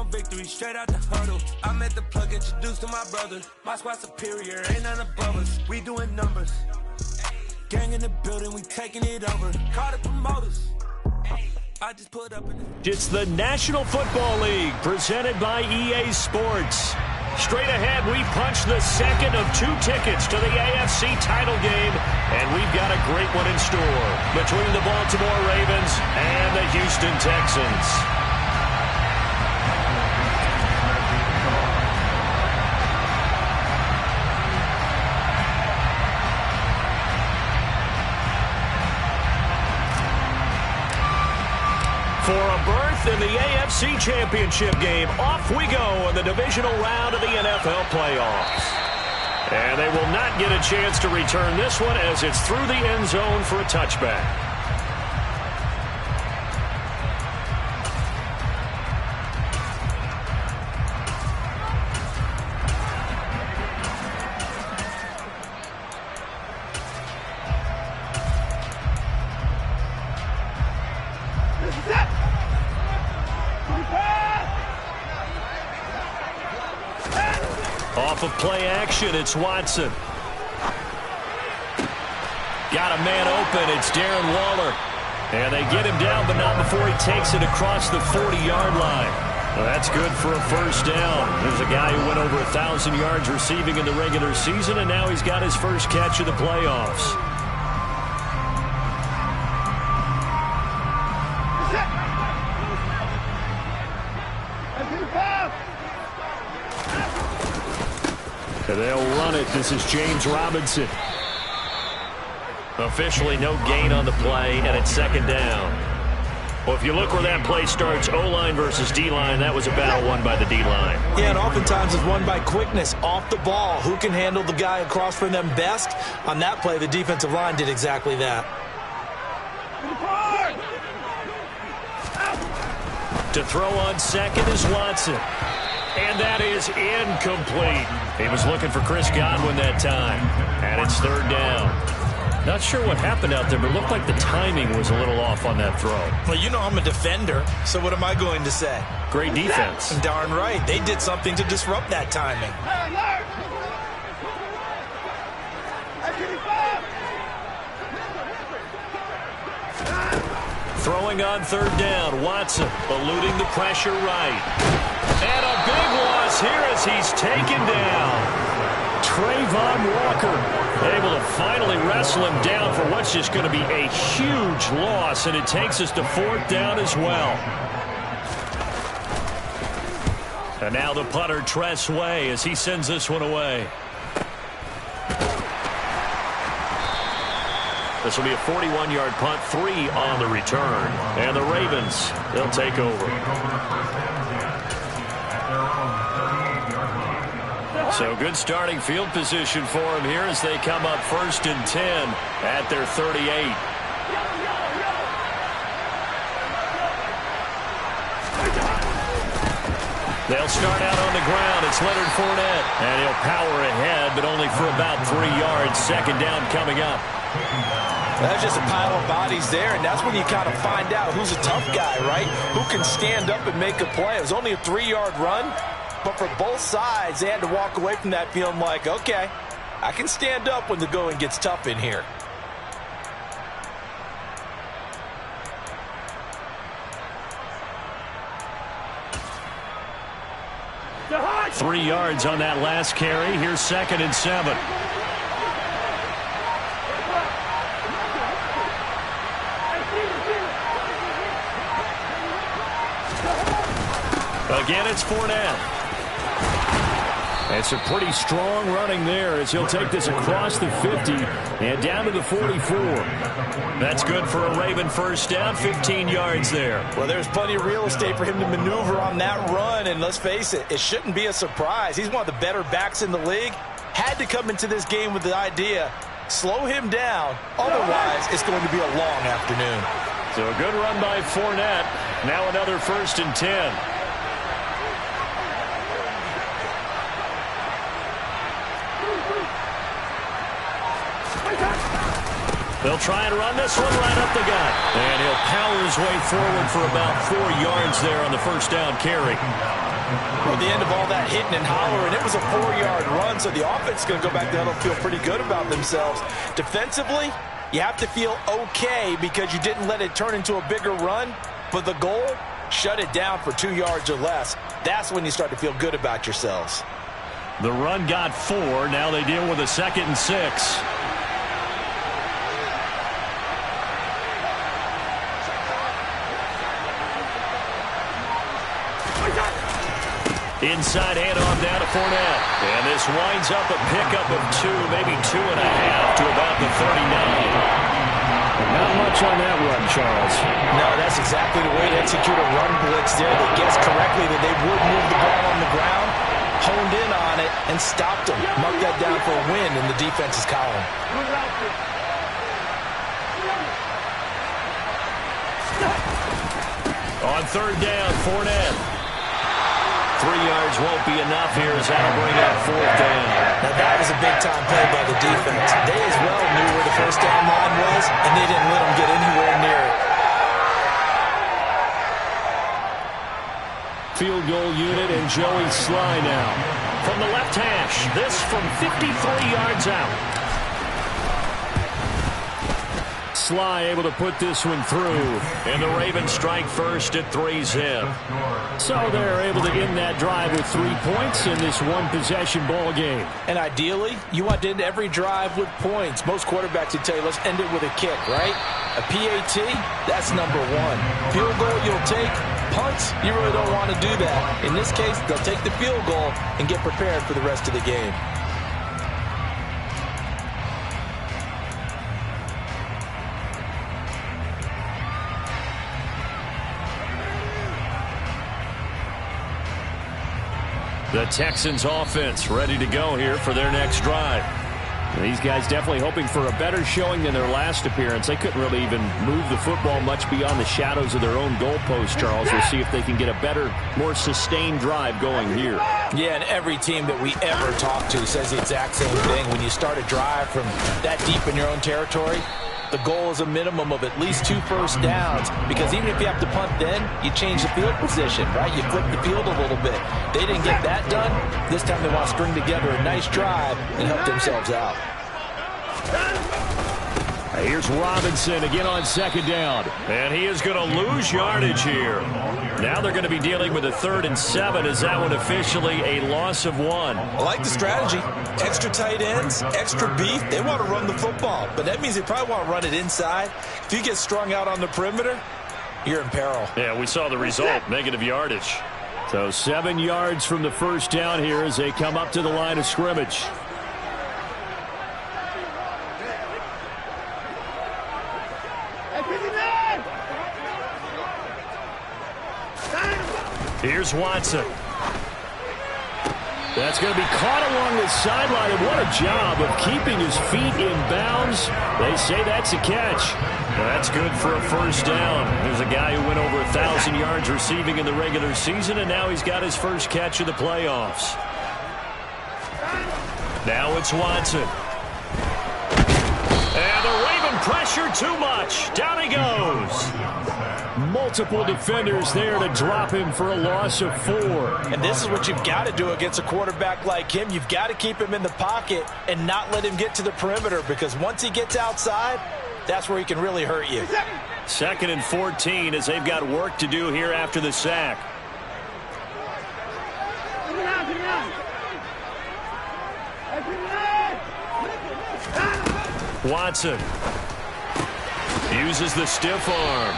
on victory, straight out the huddle. I met the plug, introduced to my brother. My squad superior, ain't none above us. We doing numbers. Gang in the building, we taking it over. Call the promoters. I just put up in the... It's the National Football League, presented by EA Sports. Straight ahead, we punch the second of 2 tickets to the AFC title game, and we've got a great one in store between the Baltimore Ravens and the Houston Texans. For a berth in the AFC Championship game, off we go in the divisional round of the NFL playoffs. And they will not get a chance to return this one as it's through the end zone for a touchback. Off of play action, it's Watson. Got a man open, it's Darren Waller. And they get him down, but not before he takes it across the 40-yard line. Well, that's good for a first down. There's a guy who went over 1,000 yards receiving in the regular season, and now he's got his first catch of the playoffs. They'll run it. This is James Robinson. Officially no gain on the play, and it's second down. Well, if you look where that play starts, O-line versus D-line, that was a battle won by the D-line. Yeah, and oftentimes it's won by quickness, off the ball. Who can handle the guy across from them best? On that play, the defensive line did exactly that. To throw on second is Watson. And that is incomplete. He was looking for Chris Godwin that time. And it's third down. Not sure what happened out there, but it looked like the timing was a little off on that throw. Well, you know I'm a defender, so what am I going to say? Great defense. Darn right. They did something to disrupt that timing. Throwing on third down, Watson eluding the pressure right. And a big loss here as he's taken down. Trayvon Walker able to finally wrestle him down for what's just going to be a huge loss, and it takes us to fourth down as well. And now the punter, Tress Way, as he sends this one away. This will be a 41-yard punt, 3 on the return. And the Ravens, they'll take over. So good starting field position for him here as they come up 1st and 10 at their 38. They'll start out on the ground. It's Leonard Fournette. And he'll power ahead, but only for about 3 yards. Second down coming up. That's just a pile of bodies there, and that's when you kind of find out who's a tough guy, right? Who can stand up and make a play. It was only a 3-yard run. But for both sides, they had to walk away from that feeling like, okay, I can stand up when the going gets tough in here. Three yards on that last carry. Here's 2nd and 7. Again, it's Fournette. It's a pretty strong running there as he'll take this across the 50 and down to the 44. That's good for a Raven first down, 15 yards there. Well, there's plenty of real estate for him to maneuver on that run, and let's face it, it shouldn't be a surprise. He's one of the better backs in the league. Had to come into this game with the idea, slow him down, otherwise it's going to be a long afternoon. So a good run by Fournette. Now another 1st and 10. They'll try and run this one right up the gut. And he'll power his way forward for about 4 yards there on the first down carry. Well, at the end of all that hitting and hollering, it was a 4-yard run, so the offense is going to go back there and feel pretty good about themselves. Defensively, you have to feel okay because you didn't let it turn into a bigger run, but the goal, shut it down for 2 yards or less. That's when you start to feel good about yourselves. The run got 4. Now they deal with a 2nd and 6. Inside handoff down to Fournette. And this winds up a pickup of 2, maybe 2.5 to about the 39. Not much on that run, Charles. No, that's exactly the way to execute a run blitz there. They guessed correctly that they would move the ball on the ground, honed in on it, and stopped them. Mark that down for a win in the defense's column. On 3rd down, Fournette. 3 yards won't be enough here as that'll bring up 4th down. Now that was a big-time play by the defense. They as well knew where the first down line was, and they didn't let them get anywhere near it. Field goal unit and Joey Sly now. From the left hash, this from 53 yards out. Sly able to put this one through. And the Ravens strike first at 3-zip. So they're able to end that drive with 3 points in this one-possession ball game. And ideally, you want to end every drive with points. Most quarterbacks would tell you, let's end it with a kick, right? A PAT, that's number 1. Field goal you'll take. Punts, you really don't want to do that. In this case, they'll take the field goal and get prepared for the rest of the game. The Texans offense ready to go here for their next drive. These guys definitely hoping for a better showing than their last appearance. They couldn't really even move the football much beyond the shadows of their own goalpost, Charles. We'll see if they can get a better, more sustained drive going here. Yeah, and every team that we ever talk to says the exact same thing. When you start a drive from that deep in your own territory, the goal is a minimum of at least 2 first downs, because even if you have to punt then, you change the field position, right? You flip the field a little bit. They didn't get that done. This time they want to string together a nice drive and help themselves out. Here's Robinson again on 2nd down. And he is going to lose yardage here. Now they're going to be dealing with a 3rd and 7. Is that one officially a loss of 1? I like the strategy. Extra tight ends, extra beef. They want to run the football, but that means they probably want to run it inside. If you get strung out on the perimeter, you're in peril. Yeah, we saw the result, negative yardage. So 7 yards from the first down here as they come up to the line of scrimmage. Here's Watson. That's going to be caught along the sideline, and what a job of keeping his feet in bounds. They say that's a catch. That's good for a first down. There's a guy who went over 1,000 yards receiving in the regular season, and now he's got his first catch of the playoffs. Now it's Watson. And the Raven pressure too much. Down he goes. Multiple defenders there to drop him for a loss of 4. And this is what you've got to do against a quarterback like him. You've got to keep him in the pocket and not let him get to the perimeter, because once he gets outside, that's where he can really hurt you. 2nd and 14 as they've got work to do here after the sack. Watson uses the stiff arm.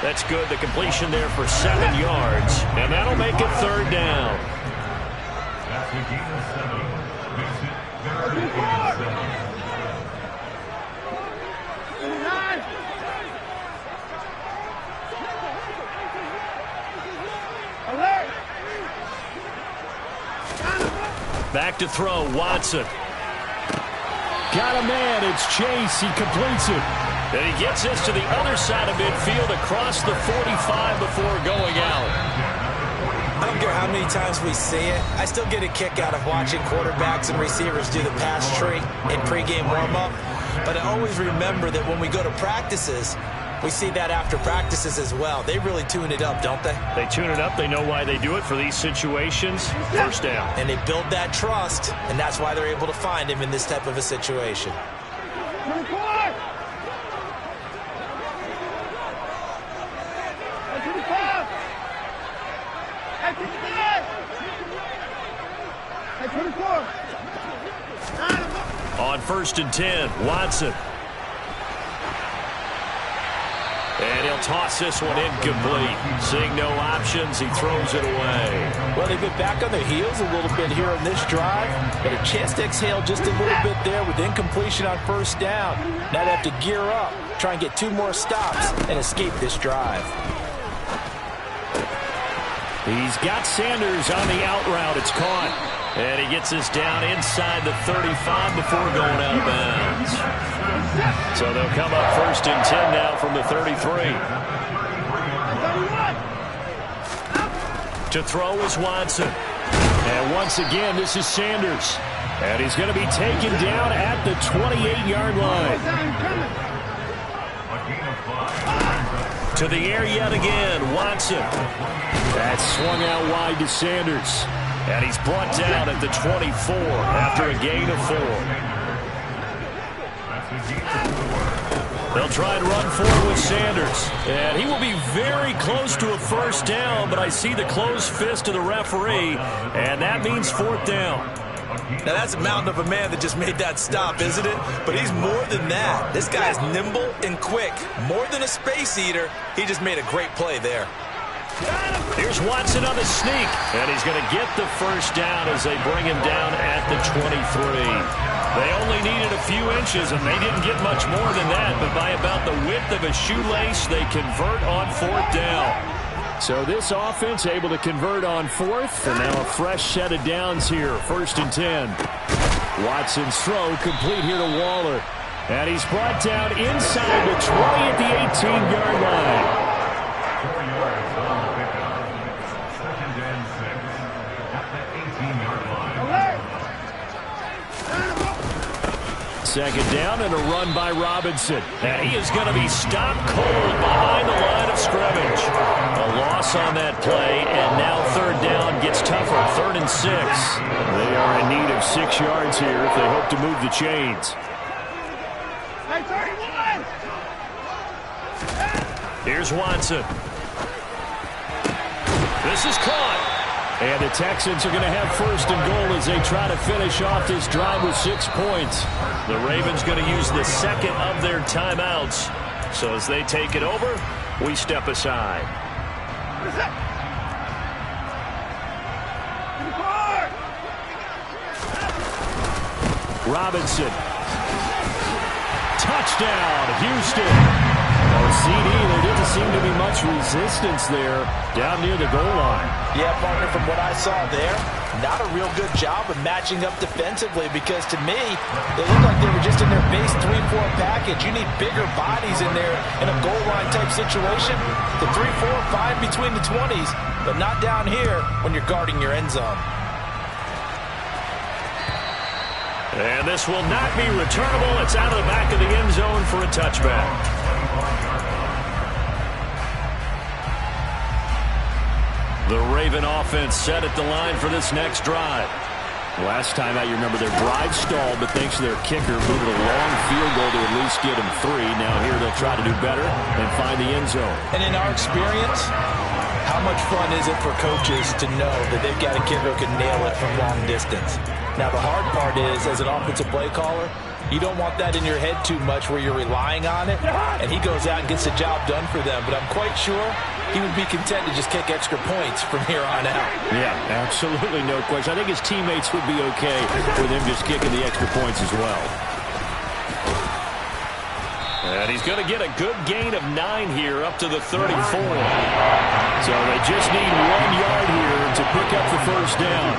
That's good. The completion there for 7 yards. And that'll make it 3rd down. Back to throw, Watson. Got a man, it's Chase, he completes it. And he gets this to the other side of midfield across the 45 before going out. I don't care how many times we see it, I still get a kick out of watching quarterbacks and receivers do the pass tree in pregame warm-up. But I always remember that when we go to practices, we see that after practices as well. They really tune it up, don't they? They tune it up. They know why they do it for these situations. First down. And they build that trust, and that's why they're able to find him in this type of a situation. On 1st and 10, Watson. And he'll toss this one incomplete. Seeing no options, he throws it away. Well, they've been back on their heels a little bit here on this drive, but a chance to exhale just a little bit there with incompletion on 1st down. Now they have to gear up, try and get 2 more stops, and escape this drive. He's got Sanders on the out route. It's caught. And he gets this down inside the 35 before going out of bounds. So they'll come up 1st and 10 now from the 33. To throw is Watson. And once again, this is Sanders. And he's going to be taken down at the 28-yard line. To the air yet again, Watson. That's swung out wide to Sanders. And he's brought down at the 24 after a gain of 4. They'll try and run forward with Sanders. And he will be very close to a 1st down, but I see the closed fist of the referee, and that means 4th down. Now, that's a mountain of a man that just made that stop, isn't it? But he's more than that. This guy is nimble and quick. More than a space eater, he just made a great play there. Here's Watson on the sneak, and he's going to get the 1st down as they bring him down at the 23. They only needed a few inches, and they didn't get much more than that, but by about the width of a shoelace, they convert on 4th down. So this offense able to convert on 4th, and now a fresh set of downs here, 1st and 10. Watson's throw complete here to Waller, and he's brought down inside the 20 at the 18-yard line. Second down and a run by Robinson. And he is going to be stopped cold behind the line of scrimmage. A loss on that play, and now 3rd down gets tougher. 3rd and 6. They are in need of 6 yards here if they hope to move the chains. Here's Watson. This is caught. And the Texans are going to have 1st and goal as they try to finish off this drive with 6 points. The Ravens going to use the 2nd of their timeouts. So as they take it over, we step aside. Robinson. Touchdown, Houston. CD, there didn't seem to be much resistance there down near the goal line. Yeah, partner, from what I saw there, not a real good job of matching up defensively because to me, they looked like they were just in their base 3-4 package. You need bigger bodies in there in a goal line type situation. The 3-4, fine between the 20s, but not down here when you're guarding your end zone. And this will not be returnable. It's out of the back of the end zone for a touchback. The Raven offense set at the line for this next drive. Last time out, you remember their drive stalled, but thanks to their kicker, moved a long field goal to at least get them 3. Now here they'll try to do better and find the end zone. And in our experience, how much fun is it for coaches to know that they've got a kicker who can nail it from long distance? Now the hard part is, as an offensive play caller, you don't want that in your head too much where you're relying on it, and he goes out and gets the job done for them. But I'm quite sure he would be content to just kick extra points from here on out. Yeah, absolutely, no question. I think his teammates would be okay with him just kicking the extra points as well. And he's going to get a good gain of 9 here up to the 34. So they just need 1 yard here to pick up the 1st down.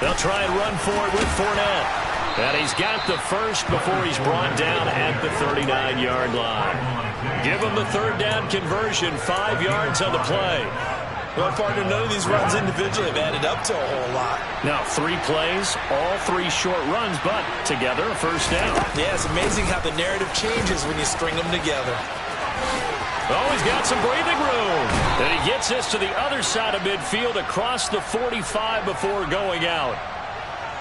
They'll try and run for it with Fournette. And he's got the 1st before he's brought down at the 39-yard line. Give him the 3rd down conversion, 5 yards on the play. Well, partner, none of these runs individually have added up to a whole lot. Now 3 plays, all 3 short runs, but together a first down. Yeah, it's amazing how the narrative changes when you string them together. Oh, he's got some breathing room. And he gets this to the other side of midfield across the 45 before going out.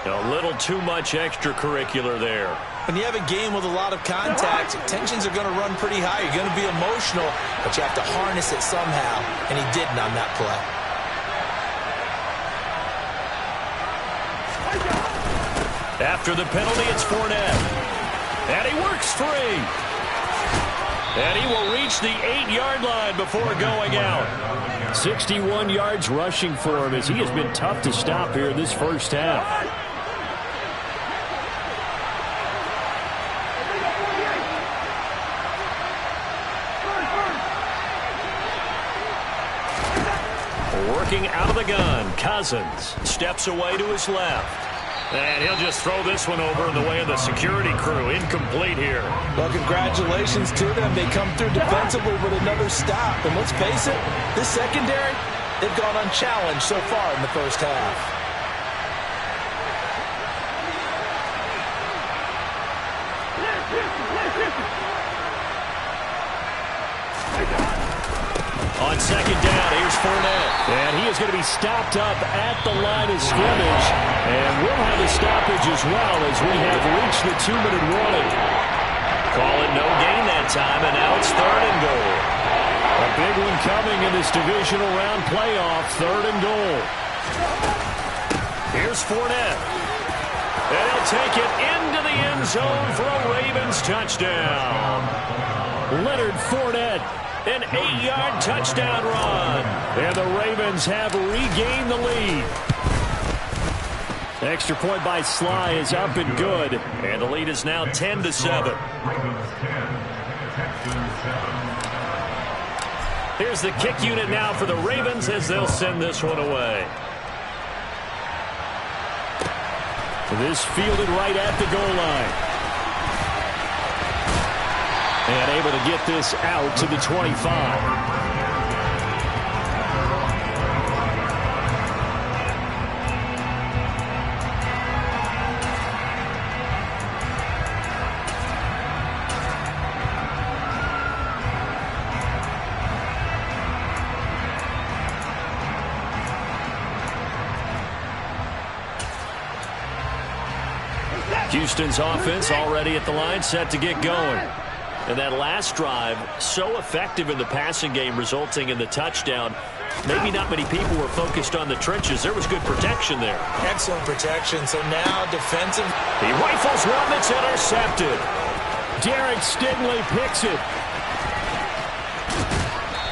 A little too much extracurricular there. When you have a game with a lot of contact, tensions are going to run pretty high. You're going to be emotional, but you have to harness it somehow, and he didn't on that play. After the penalty, it's Fournette. And he works free. And he will reach the 8-yard line before going out. 61 yards rushing for him as he has been tough to stop here in this first half. Working out of the gun, Cousins steps away to his left. And he'll just throw this one over in the way of the security crew. Incomplete here. Well, congratulations to them. They come through defensively with another stop. And let's face it, this secondary, they've gone unchallenged so far in the first half. On second down, here's Fournette. And he is going to be stopped up at the line of scrimmage. And we'll have a stoppage as well as we have reached the 2-minute warning. Call it no gain that time, and now it's 3rd and goal. A big one coming in this divisional round playoff, 3rd and goal. Here's Fournette. And he'll take it into the end zone for a Ravens touchdown. Leonard Fournette. An 8-yard touchdown run. And the Ravens have regained the lead. Extra point by Sly is up and good. And the lead is now 10-7. Here's the kick unit now for the Ravens as they'll send this one away. This fielded right at the goal line. And able to get this out to the 25. Houston's offense already at the line, set to get going. And that last drive, so effective in the passing game, resulting in the touchdown. Maybe not many people were focused on the trenches. There was good protection there. Excellent protection. So now defensive. He rifles one that's intercepted. Derek Stingley picks it.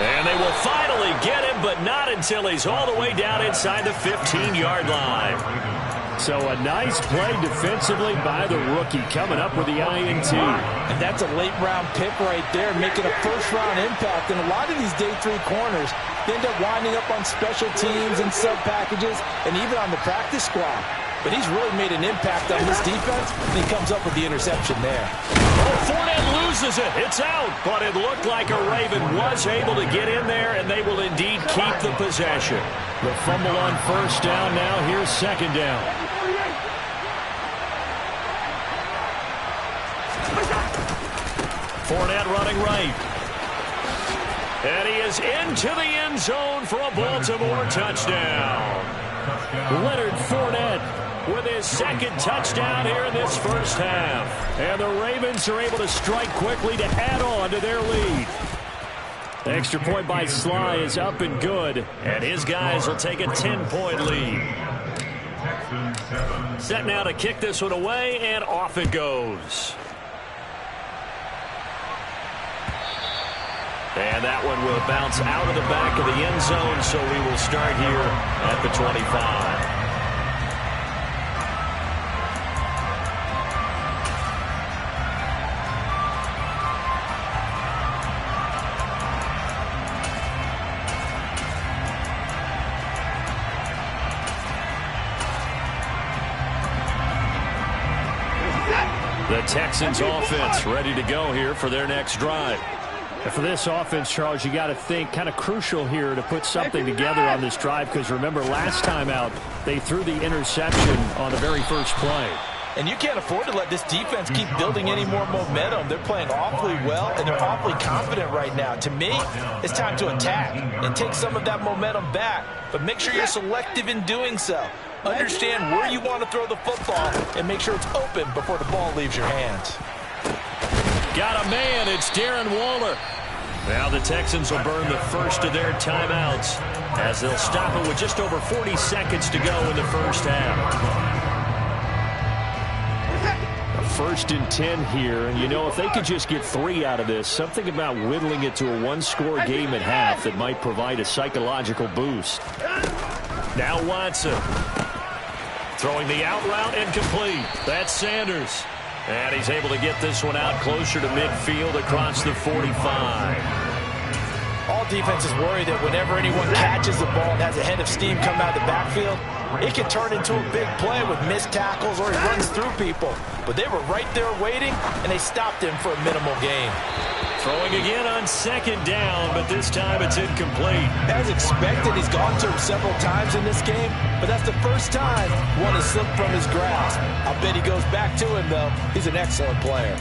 And they will finally get him, but not until he's all the way down inside the 15-yard line. So a nice play defensively by the rookie coming up with the INT. And that's a late-round pick right there, making a first-round impact. And a lot of these day 3 corners end up winding up on special teams and sub-packages and even on the practice squad. But he's really made an impact on this defense, and he comes up with the interception there. Oh, Fournette loses it. It's out. But it looked like a Raven was able to get in there, and they will indeed keep the possession. The fumble on first down now. Here's second down. Fournette running right. And he is into the end zone for a Baltimore touchdown. Leonard Fournette with his second touchdown here in this first half. And the Ravens are able to strike quickly to add on to their lead. Extra point by Sly is up and good. And his guys will take a 10-point lead. Set now to kick this one away, and off it goes. And that one will bounce out of the back of the end zone, so we will start here at the 25. The Texans offense ready to go here for their next drive. And for this offense, Charles, you got to think kind of crucial here to put something together on this drive, because remember last time out they threw the interception on the very first play. And you can't afford to let this defense keep building any more momentum. They're playing awfully well, and they're awfully confident right now. To me, it's time to attack and take some of that momentum back. But make sure you're selective in doing so. Understand where you want to throw the football and make sure it's open before the ball leaves your hands. Got a man. It's Darren Waller. Now the Texans will burn the first of their timeouts as they'll stop it with just over 40 seconds to go in the first half. First and 10 here, and you know, if they could just get 3 out of this, something about whittling it to a one-score game at half that might provide a psychological boost. Now Watson throwing the out route incomplete. That's Sanders, and he's able to get this one out closer to midfield across the 45. All defenses worry that whenever anyone catches the ball and has a head of steam come out of the backfield, it can turn into a big play with missed tackles or he runs through people. But they were right there waiting, and they stopped him for a minimal gain. Throwing again on second down, but this time it's incomplete. As expected, he's gone to him several times in this game, but that's the first time one has slipped from his grasp. I bet he goes back to him, though. He's an excellent player.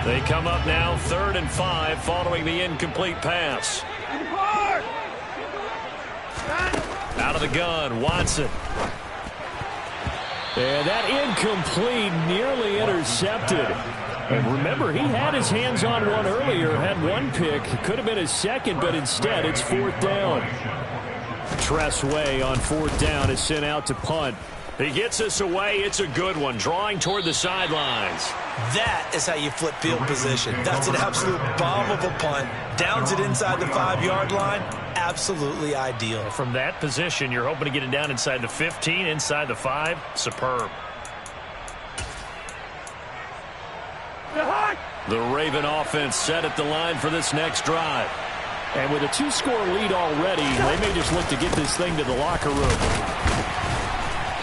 They come up now 3rd and 5 following the incomplete pass. Out of the gun, Watson. And that incomplete, nearly intercepted. And remember, he had his hands on one earlier, had one pick. Could have been his second, but instead it's 4th down. Tress Way on 4th down is sent out to punt. He gets us away. It's a good one, drawing toward the sidelines. That is how you flip field position. That's an absolute bomb of a punt. Downs it inside the 5-yard line. Absolutely ideal. From that position, you're hoping to get it down inside the 15, inside the 5. Superb. The Raven offense set at the line for this next drive. And with a 2-score lead already, they may just look to get this thing to the locker room.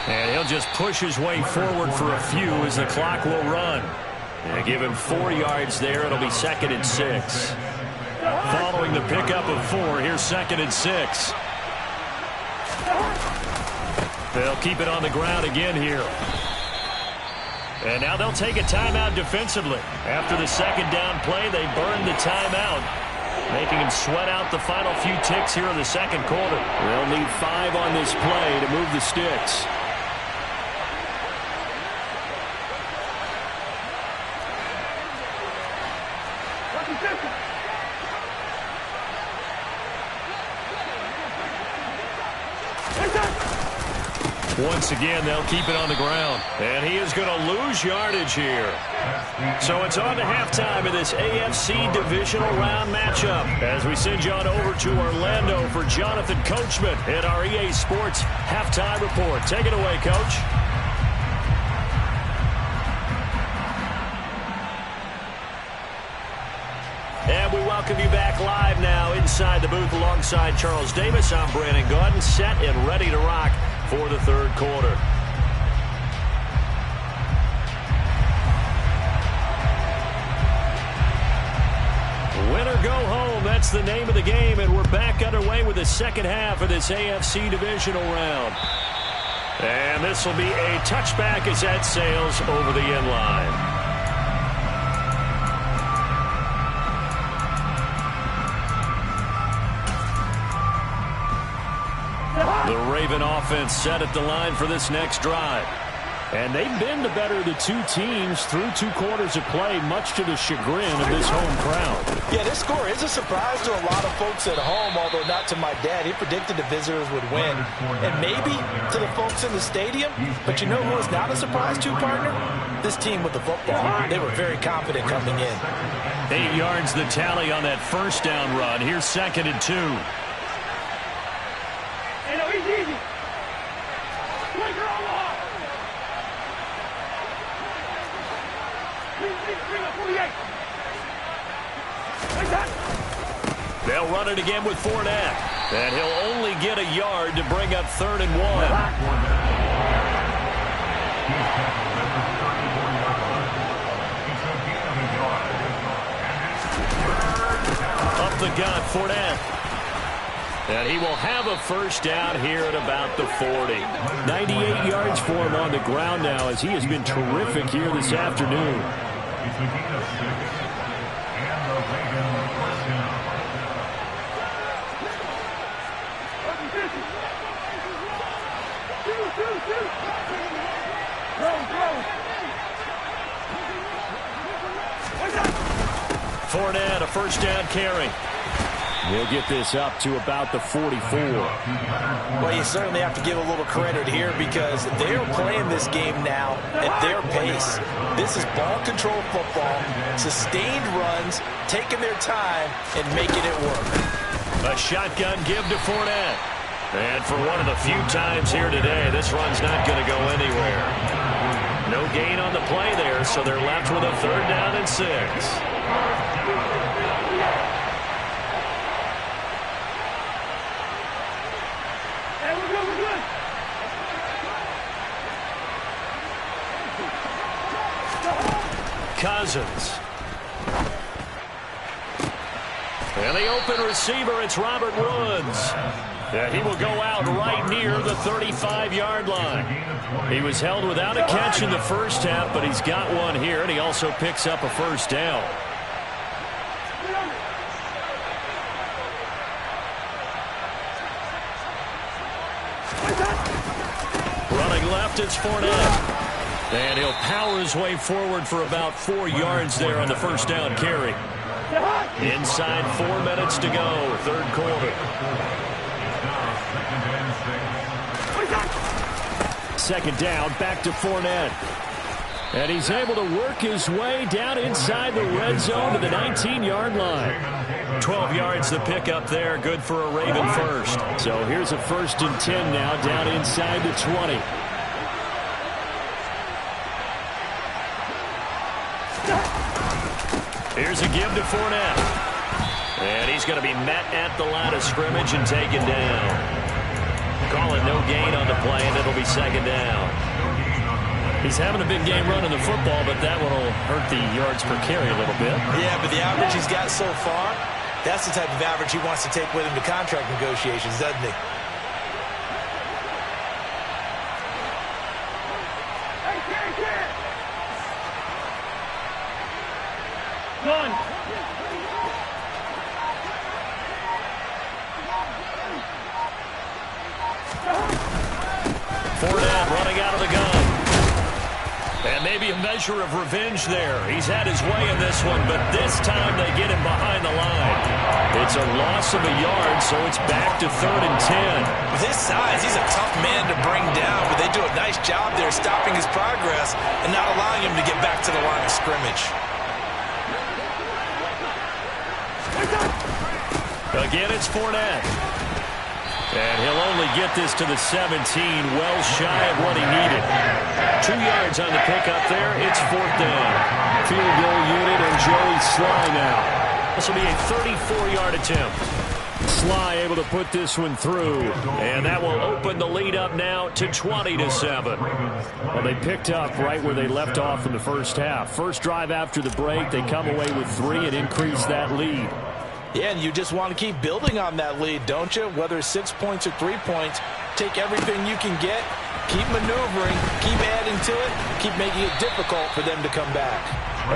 And he'll just push his way forward for a few as the clock will run. And give him 4 yards there. It'll be 2nd and 6. Following the pickup of 4, here's 2nd and 6. They'll keep it on the ground again here. And now they'll take a timeout defensively. After the second down play, they burn the timeout, making him sweat out the final few ticks here in the second quarter. They'll need 5 on this play to move the sticks. Once again, they'll keep it on the ground. And he is going to lose yardage here. So it's on to halftime in this AFC divisional round matchup as we send you on over to Orlando for Jonathan Coachman in our EA Sports halftime report. Take it away, Coach. And we welcome you back live now inside the booth alongside Charles Davis. I'm Brandon Gaudin, set and ready to rock for the third quarter. Win or go home, that's the name of the game, and we're back underway with the second half of this AFC divisional round. And this will be a touchback as that sails over the end line. The Raven offense set at the line for this next drive. And they've been the better of the two teams through 2 quarters of play, much to the chagrin of this home crowd. Yeah, this score is a surprise to a lot of folks at home, although not to my dad. He predicted the visitors would win. And maybe to the folks in the stadium. But you know who is not a surprise to, partner? This team with the football. They were very confident coming in. 8 yards the tally on that first down run. Here's 2nd and 2. They'll run it again with Fournette. And he'll only get a yard to bring up 3rd and 1. Up the gut, Fournette. And he will have a first down here at about the 40. 98 yards for him on the ground now, as he has been terrific here this afternoon. Fournette, a first down carry. He'll get this up to about the 44. Well, you certainly have to give a little credit here because they're playing this game now at their pace. This is ball control football, sustained runs, taking their time and making it work. A shotgun give to Fournette. And for one of the few times here today, this run's not going to go anywhere. No gain on the play there, so they're left with a third down and 6. Cousins. And the open receiver, it's Robert Woods. And he will go out right near the 35-yard line. He was held without a catch in the first half, but he's got one here, and he also picks up a first down. Running left, it's Fournette. And he'll power his way forward for about 4 yards there on the first down carry. Inside 4 minutes to go, third quarter. Second down, back to Fournette. And he's able to work his way down inside the red zone to the 19-yard line. 12 yards to pick up there, good for a Raven first. So here's a 1st and 10 now, down inside the 20. Here's a give to Fournette. And he's going to be met at the line of scrimmage and taken down. Call it no gain on the play, and it'll be second down. He's having a big game running the football, but that one will hurt the yards per carry a little bit. Yeah, but the average he's got so far, that's the type of average he wants to take with him to contract negotiations, doesn't he? Fournette running out of the gun. And maybe a measure of revenge there. He's had his way in this one, but this time they get him behind the line. It's a loss of a yard, so it's back to 3rd and 10. With his size, he's a tough man to bring down, but they do a nice job there stopping his progress and not allowing him to get back to the line of scrimmage. Again, it's Fournette. And he'll only get this to the 17, well shy of what he needed. 2 yards on the pickup there. It's 4th down. Field goal unit and Joey Sly now. This will be a 34-yard attempt. Sly able to put this one through. And that will open the lead up now to 20-7. Well, they picked up right where they left off in the first half. First drive after the break, they come away with 3 and increase that lead. Yeah, and you just want to keep building on that lead, don't you? Whether it's 6 points or 3 points, take everything you can get, keep maneuvering, keep adding to it, keep making it difficult for them to come back.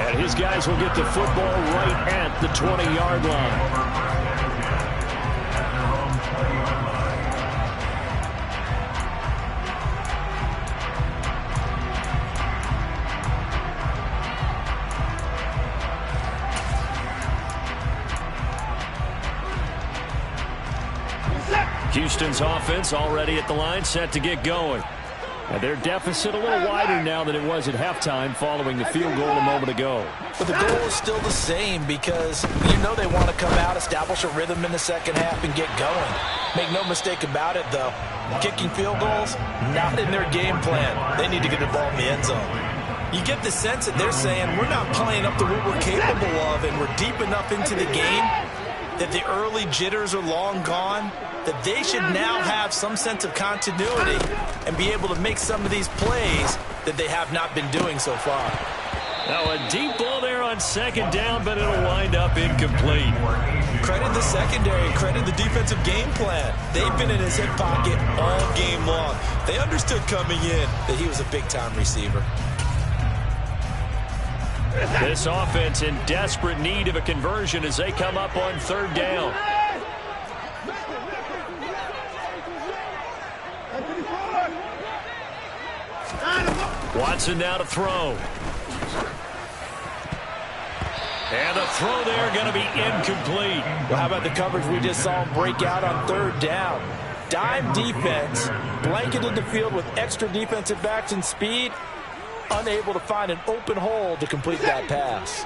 And his guys will get the football right at the 20-yard line. Houston's offense already at the line, set to get going. And their deficit a little wider now than it was at halftime following the field goal a moment ago. But the goal is still the same because you know they want to come out, establish a rhythm in the second half, and get going. Make no mistake about it, though. Kicking field goals, not in their game plan. They need to get the ball in the end zone. You get the sense that they're saying we're not playing up to what we're capable of, and we're deep enough into the game that the early jitters are long gone, that they should now have some sense of continuity and be able to make some of these plays that they have not been doing so far. Now a deep ball there on second down, but it'll wind up incomplete. Credit the secondary, credit the defensive game plan. They've been in his hip pocket all game long. They understood coming in that he was a big-time receiver. This offense in desperate need of a conversion as they come up on third down. Watson now to throw. And the throw there going to be incomplete. Well, how about the coverage we just saw him break out on third down? Dime defense, blanketed the field with extra defensive backs and speed, unable to find an open hole to complete that pass.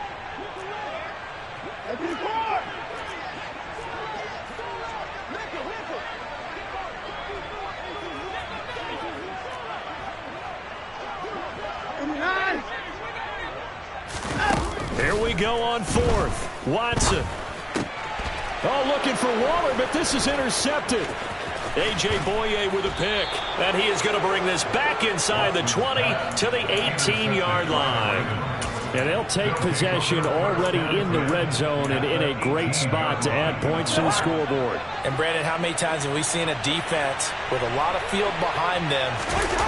Here we go on fourth. Watson. Oh, looking for Waller, but this is intercepted. A.J. Boye with a pick. And he is going to bring this back inside the 20 to the 18-yard line. And they'll take possession already in the red zone and in a great spot to add points to the scoreboard. And, Brandon, how many times have we seen a defense with a lot of field behind them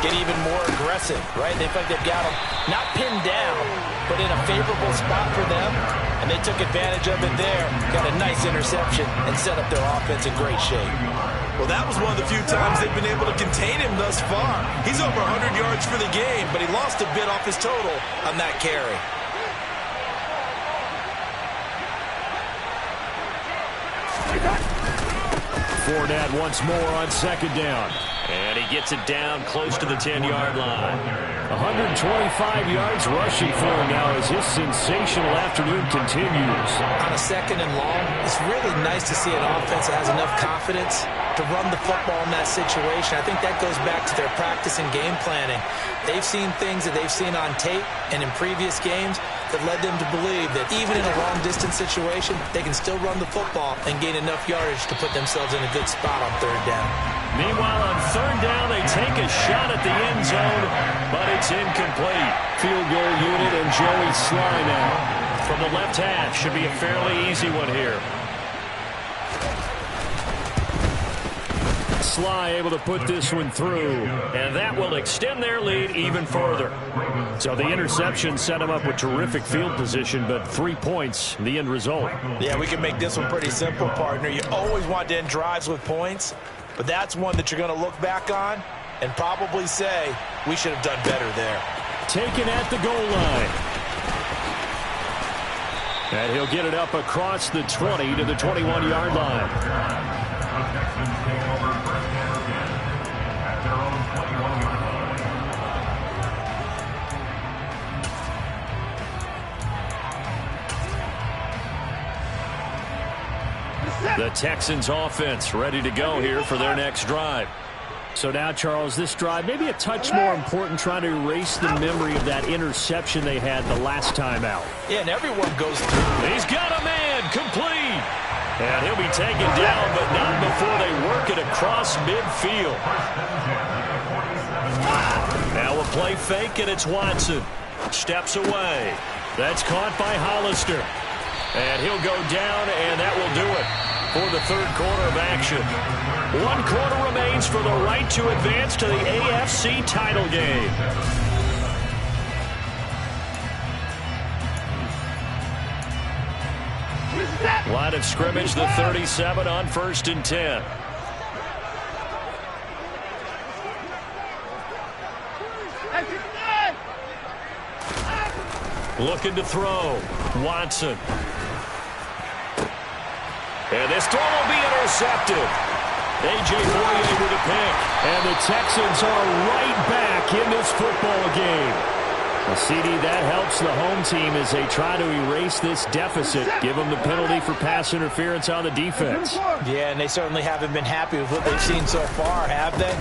get even more aggressive, right? They feel like they've got them not pinned down, but in a favorable spot for them, and they took advantage of it there, got a nice interception, and set up their offense in great shape. Well, that was one of the few times they've been able to contain him thus far. He's over 100 yards for the game, but he lost a bit off his total on that carry. Fournette once more on second down. And he gets it down close to the 10-yard line. 125 yards rushing for him now as his sensational afternoon continues. On a second and long, it's really nice to see an offense that has enough confidence to run the football in that situation. I think that goes back to their practice and game planning. They've seen things that they've seen on tape and in previous games that led them to believe that even in a long-distance situation, they can still run the football and gain enough yardage to put themselves in a good spot on third down. Meanwhile, on third down, they take a shot at the end zone, but it's incomplete. Field goal unit and Joey Sly now. From the left half, should be a fairly easy one here. Sly able to put this one through. And that will extend their lead even further. So the interception set him up with terrific field position, but 3 points, the end result. Yeah, we can make this one pretty simple, partner. You always want to end drives with points, but that's one that you're going to look back on and probably say, we should have done better there. Taken at the goal line. And he'll get it up across the 20 to the 21-yard line. The Texans offense ready to go here for their next drive. So now, Charles, this drive maybe a touch more important, trying to erase the memory of that interception they had the last time out. Yeah, and everyone goes through. He's got a man, complete. And he'll be taken down, but not before they work it across midfield. Now a play fake, and it's Watson. Steps away. That's caught by Hollister. And he'll go down, and that will do it for the third quarter of action. 1 quarter remains for the right to advance to the AFC title game. Line of scrimmage, the 37 on 1st and 10. Looking to throw. Watson. And this throw will be intercepted. A.J. Boye with a pick. And the Texans are right back in this football game. Well, CD, that helps the home team as they try to erase this deficit. Give them the penalty for pass interference on the defense. Yeah, and they certainly haven't been happy with what they've seen so far, have they?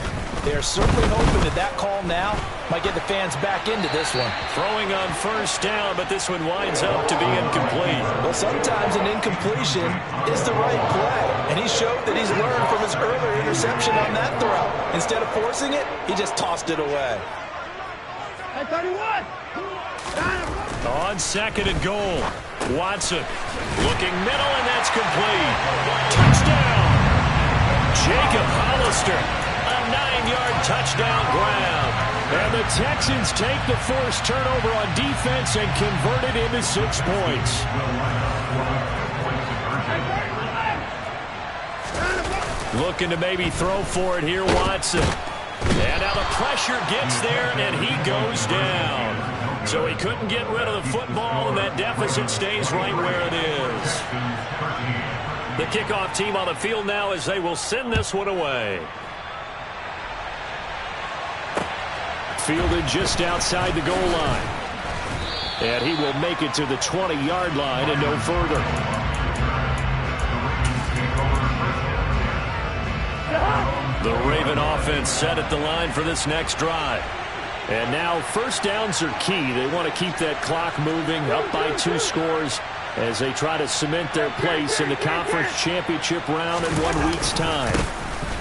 They are certainly hoping that that call now might get the fans back into this one. Throwing on first down, but this one winds up to be incomplete. Well, sometimes an incompletion is the right play, and he showed that he's learned from his earlier interception on that throw. Instead of forcing it, he just tossed it away. Hey, 31! On second and goal, Watson looking middle, and that's complete. Touchdown! Jacob Hollister, a 9-yard touchdown grab. And the Texans take the forced turnover on defense and convert it into 6 points. Looking to maybe throw for it here, Watson. And now the pressure gets there, and he goes down. So he couldn't get rid of the football, and that deficit stays right where it is. The kickoff team on the field now as they will send this one away. Fielded just outside the goal line. And he will make it to the 20-yard line and no further. The Raven offense set at the line for this next drive. And now first downs are key. They want to keep that clock moving, up by 2 scores as they try to cement their place in the conference championship round in 1 week's time.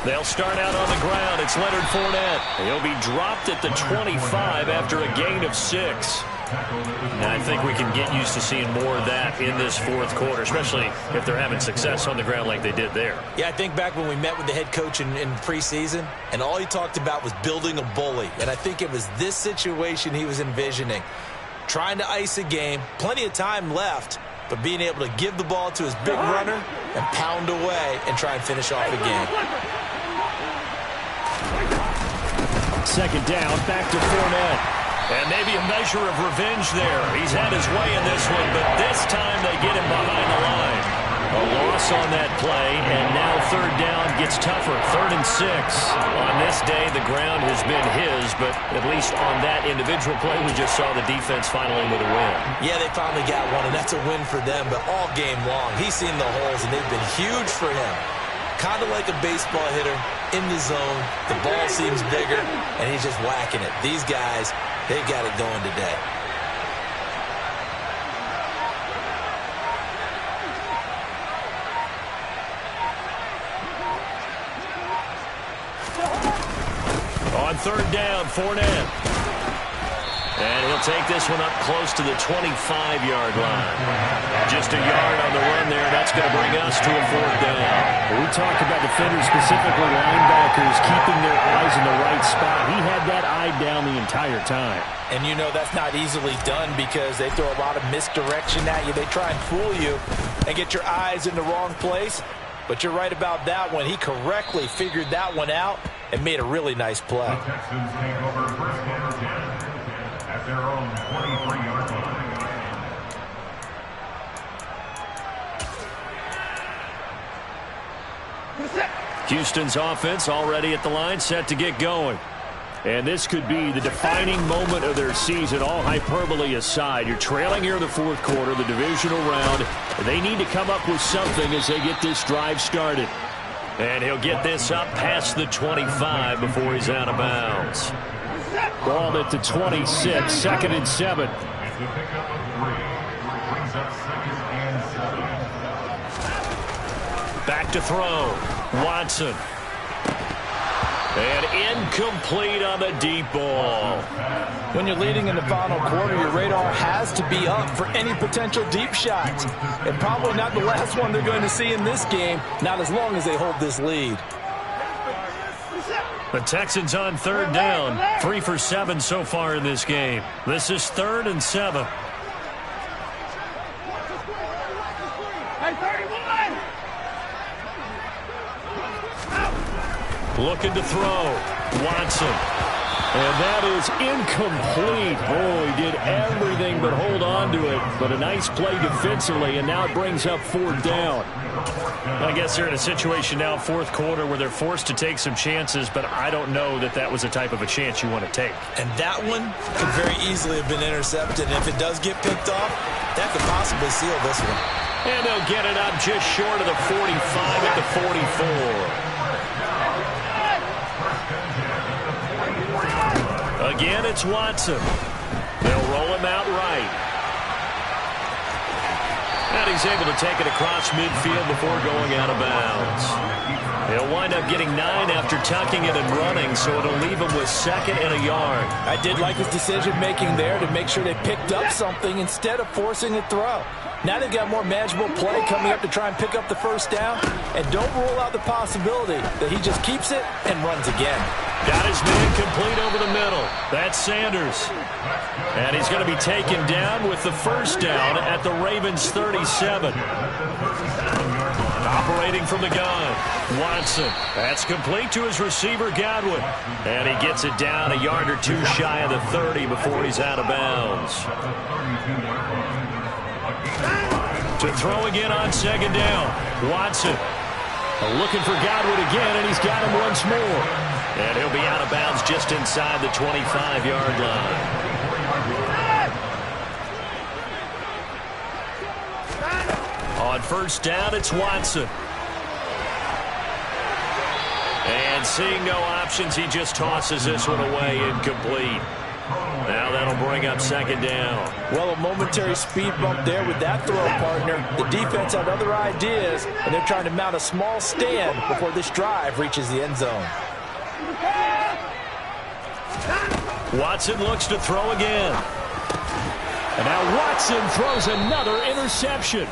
They'll start out on the ground. It's Leonard Fournette. He'll be dropped at the 25 after a gain of 6. And I think we can get used to seeing more of that in this fourth quarter, especially if they're having success on the ground like they did there. Yeah, I think back when we met with the head coach in preseason, and all he talked about was building a bully. And I think it was this situation he was envisioning. Trying to ice a game, plenty of time left, but being able to give the ball to his big runner and pound away and try and finish off the game. Second down, back to Fournette. And maybe a measure of revenge there. He's had his way in this one, but this time they get him behind the line. A loss on that play, and now third down gets tougher. 3rd and 6. On this day, the ground has been his, but at least on that individual play, we just saw the defense finally with a win. Yeah, they finally got one, and that's a win for them, but all game long, he's seen the holes, and they've been huge for him. Kind of like a baseball hitter in the zone. The ball seems bigger, and he's just whacking it. These guys, they've got it going today. On third down, Fournette. And he'll take this one up close to the 25-yard line. Just a yard on the run there. That's going to bring us to a fourth down. We talked about defenders, specifically linebackers, keeping their eyes in the right spot. He had that eye down the entire time. And you know that's not easily done because they throw a lot of misdirection at you. They try and fool you and get your eyes in the wrong place. But you're right about that one. He correctly figured that one out and made a really nice play. The Texans take over first and 10 at their own 23-yard line. Houston's offense already at the line, set to get going. And this could be the defining moment of their season, all hyperbole aside. You're trailing here in the fourth quarter, the divisional round. They need to come up with something as they get this drive started. And he'll get this up past the 25 before he's out of bounds. Ball at the 26, 2nd and 7. It's the pickup of 3. Brings up 2nd and 7. Back to throw. Watson. And incomplete on the deep ball. When you're leading in the final quarter, your radar has to be up for any potential deep shots. And probably not the last one they're going to see in this game, not as long as they hold this lead. The Texans on third down. 3 for 7 so far in this game. This is 3rd and 7. Looking to throw. Watson. And that is incomplete. Boy, he did everything but hold on to it. But a nice play defensively, and now it brings up 4th down. I guess they're in a situation now, fourth quarter, where they're forced to take some chances, but I don't know that that was the type of a chance you want to take. And that one could very easily have been intercepted. And if it does get picked off, that could possibly seal this one. And they'll get it up just short of the 45 at the 44. Again, it's Watson. They'll roll him out right. And he's able to take it across midfield before going out of bounds. He'll wind up getting 9 after tucking it and running, so it'll leave him with 2nd and a yard. I did like his decision-making there to make sure they picked up something instead of forcing a throw. Now they've got more manageable play coming up to try and pick up the first down. And don't rule out the possibility that he just keeps it and runs again. Got his man complete over the middle. That's Sanders. And he's going to be taken down with the first down at the Ravens' 37. Operating from the gun, Watson. That's complete to his receiver, Godwin. And he gets it down a yard or 2 shy of the 30 before he's out of bounds. To throw again on 2nd down, Watson. Looking for Godwin again, and he's got him once more. And he'll be out of bounds just inside the 25-yard line. On first down, it's Watson. And seeing no options, he just tosses this one away, incomplete. Now that'll bring up 2nd down. Well, a momentary speed bump there with that throw, partner. The defense had other ideas, and they're trying to mount a small stand before this drive reaches the end zone. Watson looks to throw again. And now Watson throws another interception.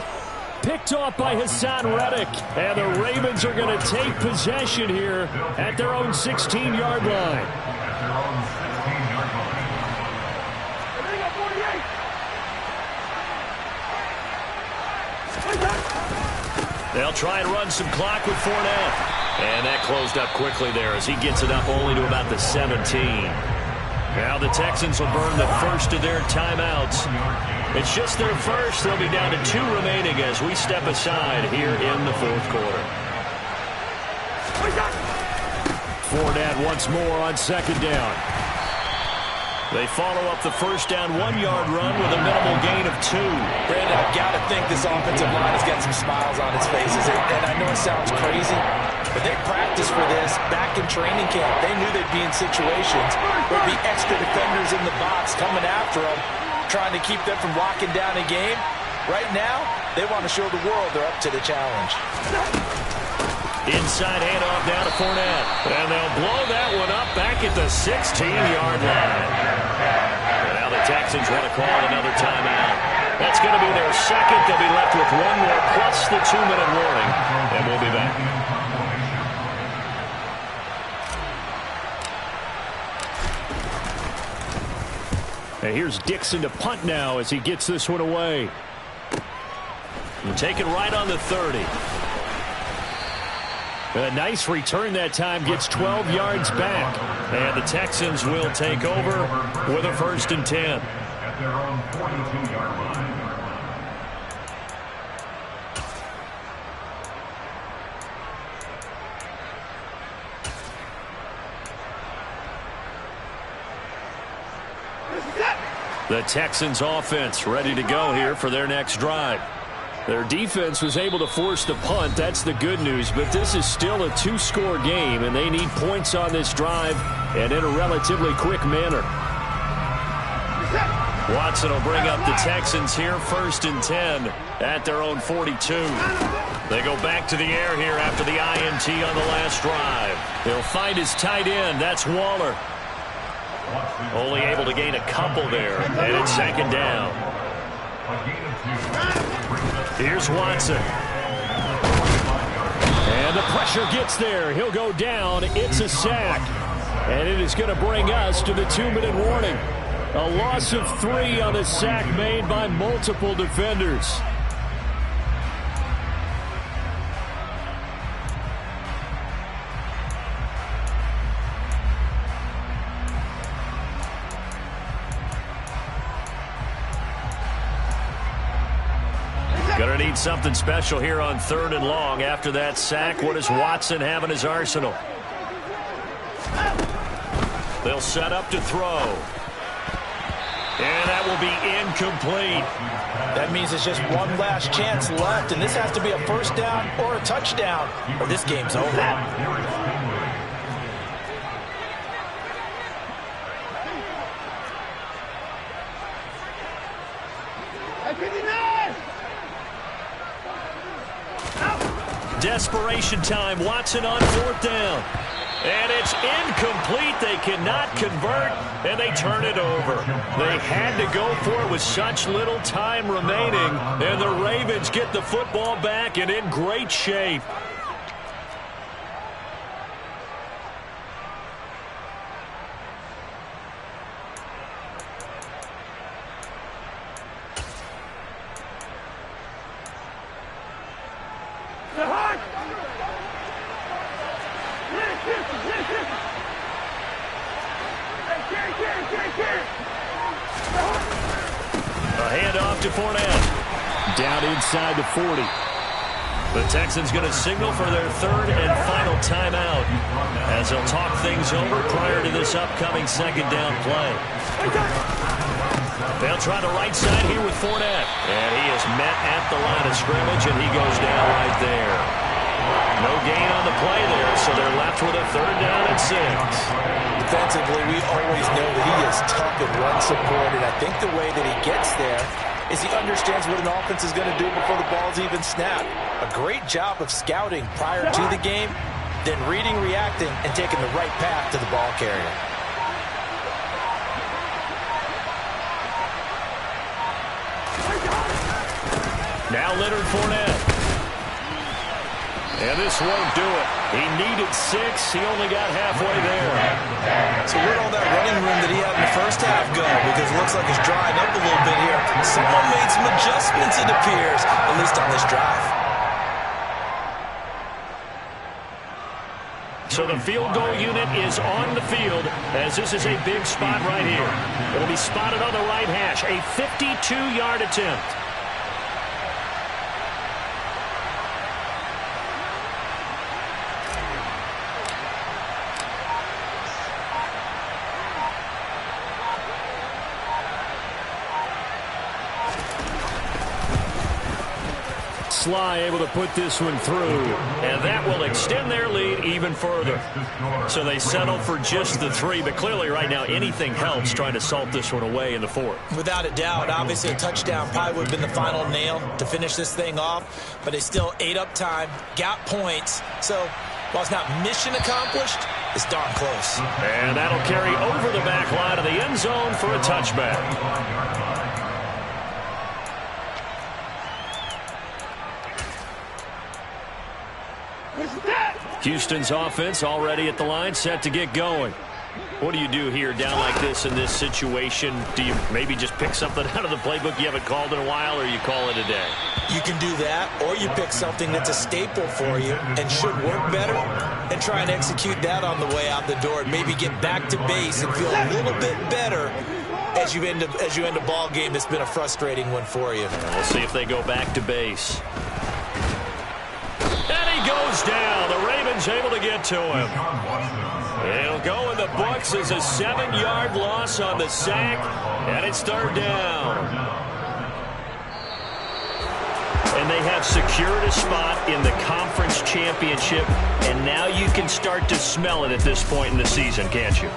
Picked off by Hassan Reddick. And the Ravens are going to take possession here at their own 16-yard line. They'll try and run some clock with Fournette. And that closed up quickly there as he gets it up only to about the 17. Now the Texans will burn the first of their timeouts. It's just their first. They'll be down to 2 remaining as we step aside here in the 4th quarter. Fournette once more on 2nd down. They follow up the first down 1-yard run with a minimal gain of 2. Brandon, I've got to think this offensive line has got some smiles on its faces. And I know it sounds crazy, but they practiced for this back in training camp. They knew they'd be in situations where there'd be extra defenders in the box coming after them, trying to keep them from locking down a game. Right now, they want to show the world they're up to the challenge. Inside handoff down to Fournette. And they'll blow that one up back at the 16-yard line. And now the Texans want to call another timeout. That's going to be their second. They'll be left with 1 more plus the 2-minute warning. And we'll be back. And here's Dixon to punt now as he gets this one away. And take it right on the 30. A nice return that time, gets 12 yards back. And the Texans will take over with a 1st and 10. At their own 42-yard line. The Texans offense ready to go here for their next drive. Their defense was able to force the punt. That's the good news. But this is still a 2-score game, and they need points on this drive and in a relatively quick manner. Watson will bring up the Texans here, 1st and 10 at their own 42. They go back to the air here after the INT on the last drive. He'll find his tight end. That's Waller. Only able to gain a couple there, and it's 2nd down. Here's Watson. And the pressure gets there. He'll go down. It's a sack. And it is going to bring us to the 2-minute warning. A loss of 3 on the sack made by multiple defenders. Gonna need something special here on 3rd and long. After that sack, what does Watson have in his arsenal? They'll set up to throw. And that will be incomplete. That means it's just one last chance left, and this has to be a 1st down or a touchdown, or this game's over. desperation time. Watson on 4th down. And it's incomplete. They cannot convert, and they turn it over. They had to go for it with such little time remaining, and the Ravens get the football back and in great shape. A handoff to Fournette. Down inside the 40. The Texans going to signal for their 3rd and final timeout as they'll talk things over prior to this upcoming 2nd down play. They'll try the right side here with Fournette. And he is met at the line of scrimmage, and he goes down right there. No gain on the play there, so they're left with a 3rd down and 6. Defensively, we always know that he is tough and run support, and I think the way that he gets there is he understands what an offense is going to do before the ball's even snapped. A great job of scouting prior to the game, then reading, reacting, and taking the right path to the ball carrier. Now Leonard Fournette. And this won't do it. He needed 6. He only got halfway there. So where'd all that running room that he had in the first half go? Because it looks like it's drying up a little bit here. Someone made some adjustments, it appears, at least on this drive. So the field goal unit is on the field as this is a big spot right here. It'll be spotted on the right hash. A 52-yard attempt. Sly able to put this one through, and that will extend their lead even further. So they settle for just the 3, but clearly right now anything helps trying to salt this one away in the 4th. Without a doubt, obviously a touchdown probably would have been the final nail to finish this thing off, but they still ate up time, got points. So while it's not mission accomplished, it's darn close. And that'll carry over the back line of the end zone for a touchback. Houston's offense already at the line, set to get going. What do you do here down like this in this situation? Do you maybe just pick something out of the playbook you haven't called in a while, or you call it a day? You can do that, or you pick something that's a staple for you and should work better and try and execute that on the way out the door and maybe get back to base and feel a little bit better as you end a ball game that's been a frustrating one for you. We'll see if they go back to base. And he goes down. The Ravens able to get to him. It'll go in the books as a 7-yard loss on the sack, and it's 3rd down. And they have secured a spot in the conference championship, and now you can start to smell it at this point in the season, can't you?